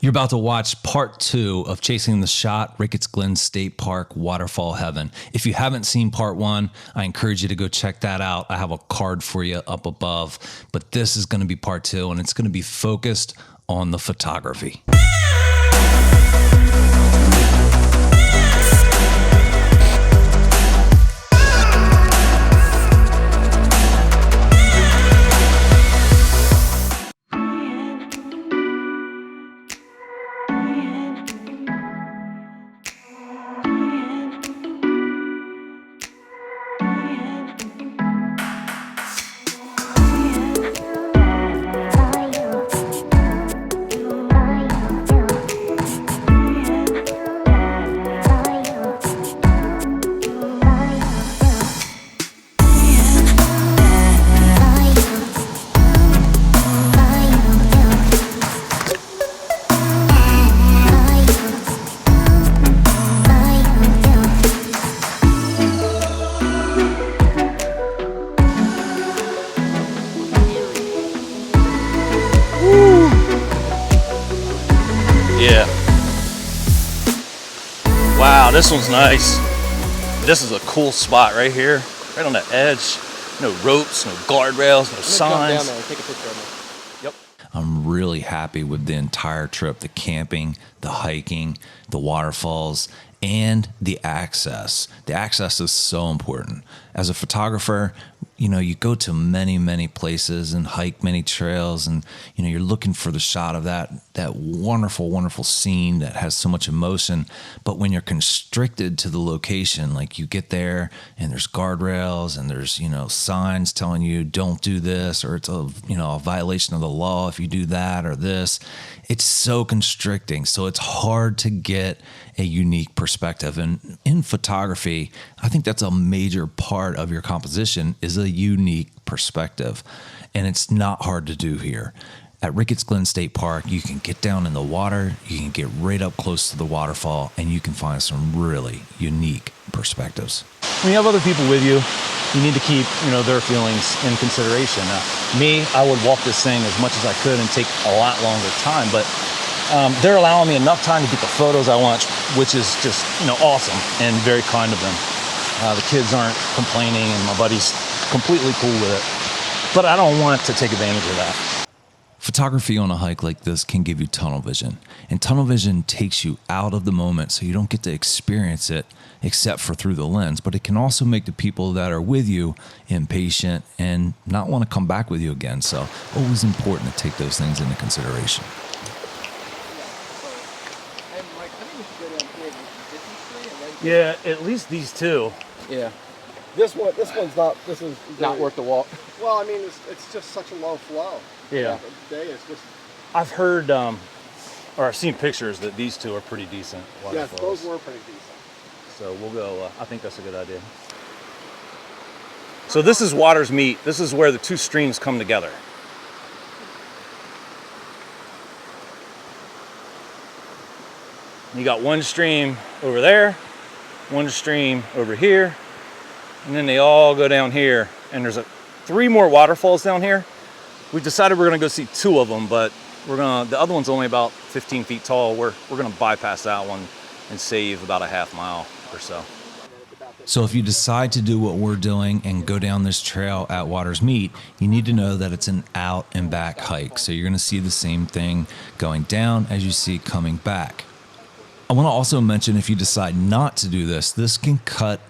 You're about to watch part 2 of Chasing the Shot, Ricketts Glen State Park, Waterfall Heaven. If you haven't seen part 1, I encourage you to go check that out. I have a card for you up above, but this is going to be part 2, and it's going to be focused on the photography. Yeah. Wow, this one's nice. This is a cool spot right here, right on the edge. No ropes, no guardrails, no signs. Down there and take a picture of me. Yep. I'm really happy with the entire trip, the camping, the hiking, the waterfalls, and the access. The access is so important. As a photographer, you know, you go to many places and hike many trails, and you know, you're looking for the shot of that wonderful scene that has so much emotion. But when you're constricted to the location, like you get there and there's guardrails and there's, you know, signs telling you don't do this, or it's a, you know, a violation of the law if you do that or this, it's so constricting. So it's hard to get a unique perspective. And in photography, I think that's a major part of your composition, is a unique perspective. And it's not hard to do here. At Ricketts Glen State Park, you can get down in the water, you can get right up close to the waterfall, and you can find some really unique perspectives. When you have other people with you, you need to keep, you know, their feelings in consideration. Me, I would walk this thing as much as I could and take a lot longer time, but they're allowing me enough time to get the photos I want, which is just, you know, awesome and very kind of them. The kids aren't complaining, and my buddy's completely cool with it. But I don't want to take advantage of that. Photography on a hike like this can give you tunnel vision, and tunnel vision takes you out of the moment, so you don't get to experience it except for through the lens. But it can also make the people that are with you impatient and not want to come back with you again. So always important to take those things into consideration. Yeah, at least these two. Yeah. This one's not. This is not worth the walk. Well, I mean, it's just such a low flow. Yeah. The day is just. I've heard, or I've seen pictures that these two are pretty decent waterfalls. Yes, those were pretty decent. So we'll go. I think that's a good idea. So this is waters meet. This is where the two streams come together. You got one stream over there, one stream over here, and then they all go down here. And there's 3 more waterfalls down here. We decided we're gonna go see 2 of them, but the other one's only about 15 feet tall. We're gonna bypass that one and save about a half mile or so. So if you decide to do what we're doing and go down this trail at Waters Meet, you need to know that it's an out and back hike. So you're gonna see the same thing going down as you see coming back. I want to also mention, if you decide not to do this, this can cut,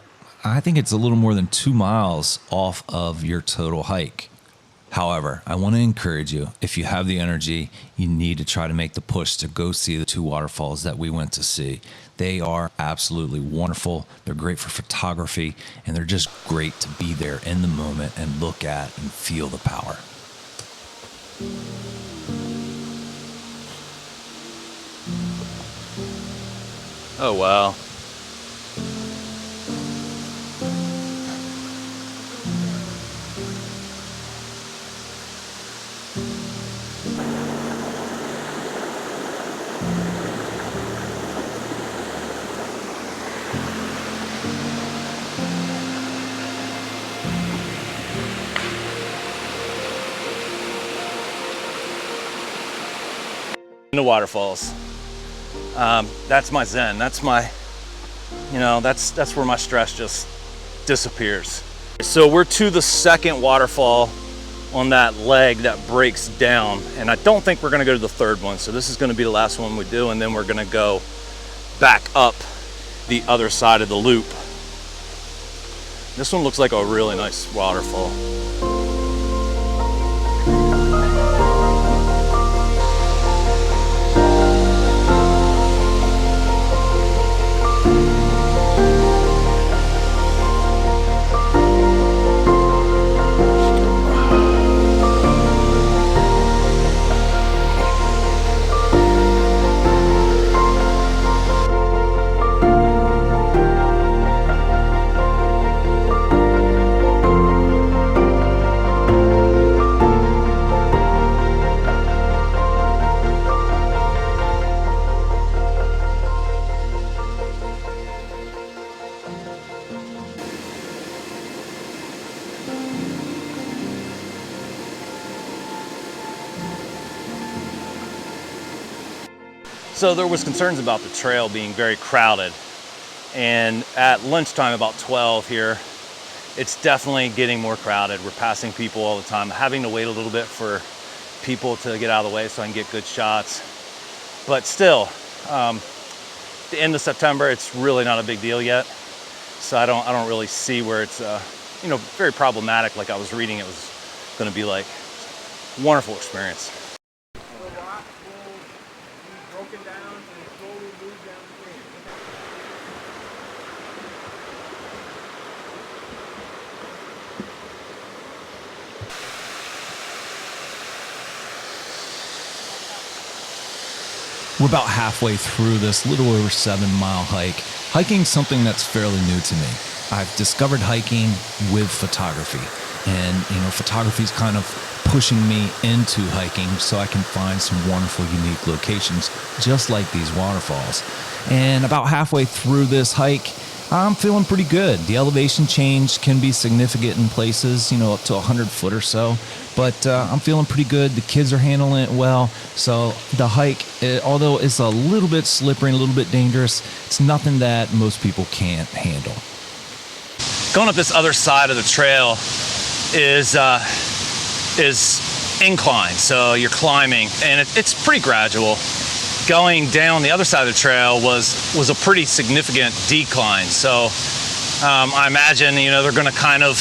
I think it's a little more than 2 miles off of your total hike. However, I want to encourage you, if you have the energy, you need to try to make the push to go see the 2 waterfalls that we went to see. They are absolutely wonderful. They're great for photography, and they're just great to be there in the moment and look at and feel the power. Oh, wow. the waterfalls. That's my zen. That's my, you know, that's where my stress just disappears. So we're to the second waterfall on that leg that breaks down, and I don't think we're gonna go to the third one. So this is gonna be the last one we do, and then we're gonna go back up the other side of the loop. This one looks like a really nice waterfall. So there was concerns about the trail being very crowded, and at lunchtime about 12 here, it's definitely getting more crowded. We're passing people all the time, having to wait a little bit for people to get out of the way so I can get good shots. But still, the end of September, it's really not a big deal yet. So I don't really see where it's you know, very problematic. Like I was reading, it was going to be like wonderful experience. We're about halfway through this little over 7-mile hike. Hiking's something that's fairly new to me. I've discovered hiking with photography, and you know, photography's kind of pushing me into hiking so I can find some wonderful, unique locations just like these waterfalls. And about halfway through this hike, I'm feeling pretty good. The elevation change can be significant in places, you know, up to 100 foot or so, but I'm feeling pretty good. The kids are handling it well. So the hike, although it's a little bit slippery and a little bit dangerous, it's nothing that most people can't handle. Going up this other side of the trail is incline, so you're climbing, and it's pretty gradual. Going down the other side of the trail was a pretty significant decline. So I imagine, you know, they're going to kind of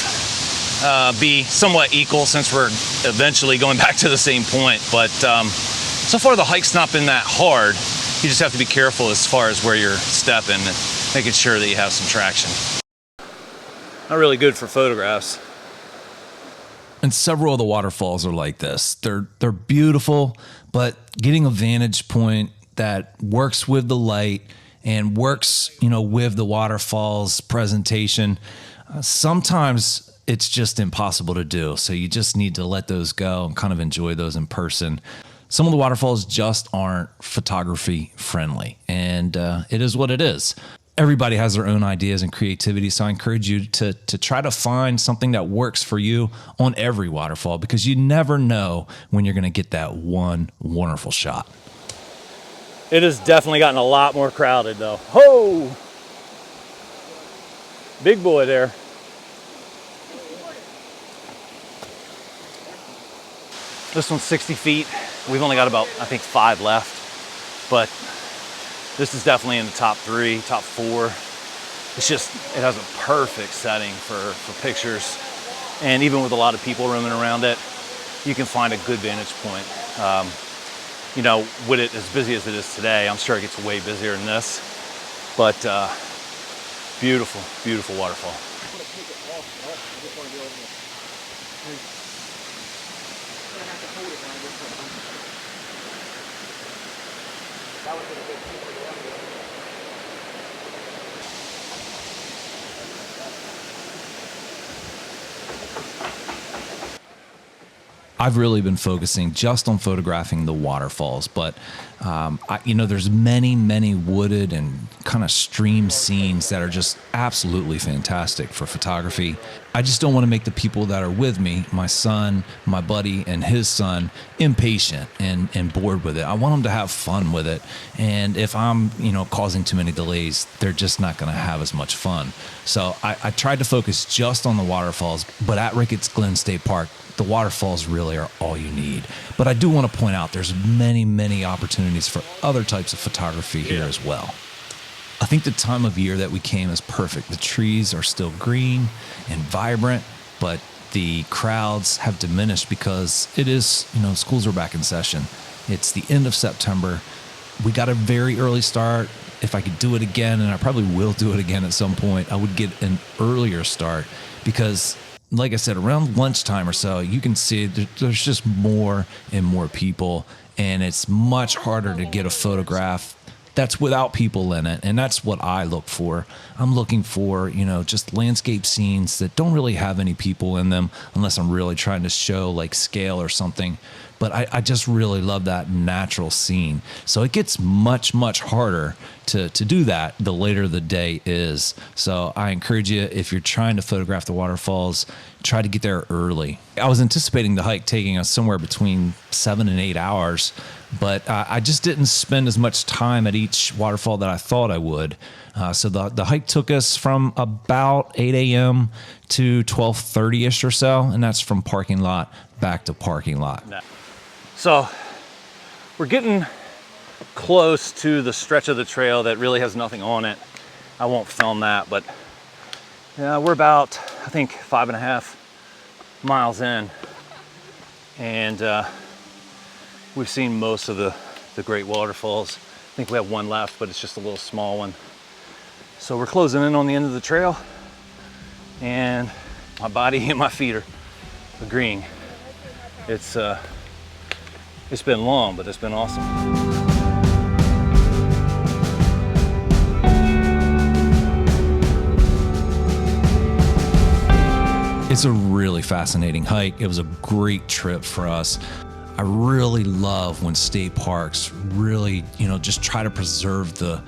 be somewhat equal since we're eventually going back to the same point. But so far the hike's not been that hard. You just have to be careful as far as where you're stepping and making sure that you have some traction. Not really good for photographs. And several of the waterfalls are like this. They're beautiful, but getting a vantage point that works with the light and works, you know, with the waterfalls presentation, sometimes it's just impossible to do. So you just need to let those go and kind of enjoy those in person. Some of the waterfalls just aren't photography friendly, and it is what it is. Everybody has their own ideas and creativity, so I encourage you to try to find something that works for you on every waterfall, because you never know when you're going to get that one wonderful shot. It has definitely gotten a lot more crowded though. Ho! Big boy there. This one's 60 feet. We've only got about, I think, 5 left, but this is definitely in the top 3, top 4. It's just, it has a perfect setting for pictures. And even with a lot of people roaming around it, you can find a good vantage point. You know, with it as busy as it is today, I'm sure it gets way busier than this. But beautiful, beautiful waterfall. I've really been focusing just on photographing the waterfalls, but there's many wooded and kind of stream scenes that are just absolutely fantastic for photography. I just don't want to make the people that are with me, my son, my buddy, and his son, impatient and bored with it. I want them to have fun with it. And if I'm, causing too many delays, they're just not going to have as much fun. So I tried to focus just on the waterfalls, but at Ricketts Glen State Park, the waterfalls really are all you need. But I do want to point out there's many opportunities for other types of photography here as well. I think the time of year that we came is perfect. The trees are still green and vibrant, but the crowds have diminished because it is, schools are back in session. It's the end of September. We got a very early start. If I could do it again, and I probably will do it again at some point, I would get an earlier start because, like I said, around lunchtime or so, you can see there's just more and more people, and it's much harder to get a photograph that's without people in it. And that's what I look for. I'm looking for, just landscape scenes that don't really have any people in them unless I'm really trying to show like scale or something. But I just really love that natural scene. So it gets much harder to do that the later the day is. So I encourage you, if you're trying to photograph the waterfalls, try to get there early. I was anticipating the hike taking us somewhere between 7 and 8 hours, but I just didn't spend as much time at each waterfall that I thought I would. So the hike took us from about 8 a.m. to 12:30-ish or so, and that's from parking lot back to parking lot. So we're getting close to the stretch of the trail that really has nothing on it. I won't film that, but yeah, we're about, I think, 5.5 miles in, and we've seen most of the great waterfalls. I think we have one left, but it's just a little small one. So we're closing in on the end of the trail, and my body and my feet are agreeing. It's been long, but it's been awesome. It's a really fascinating hike. It was a great trip for us. I really love when state parks really, just try to preserve the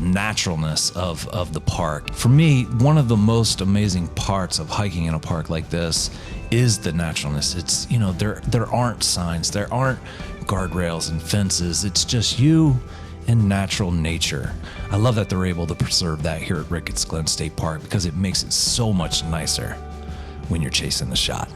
naturalness of the park. For me, one of the most amazing parts of hiking in a park like this is the naturalness. It's, there aren't signs, there aren't guardrails and fences. It's just you and natural nature. I love that they're able to preserve that here at Ricketts Glen State Park because it makes it so much nicer when you're chasing the shot.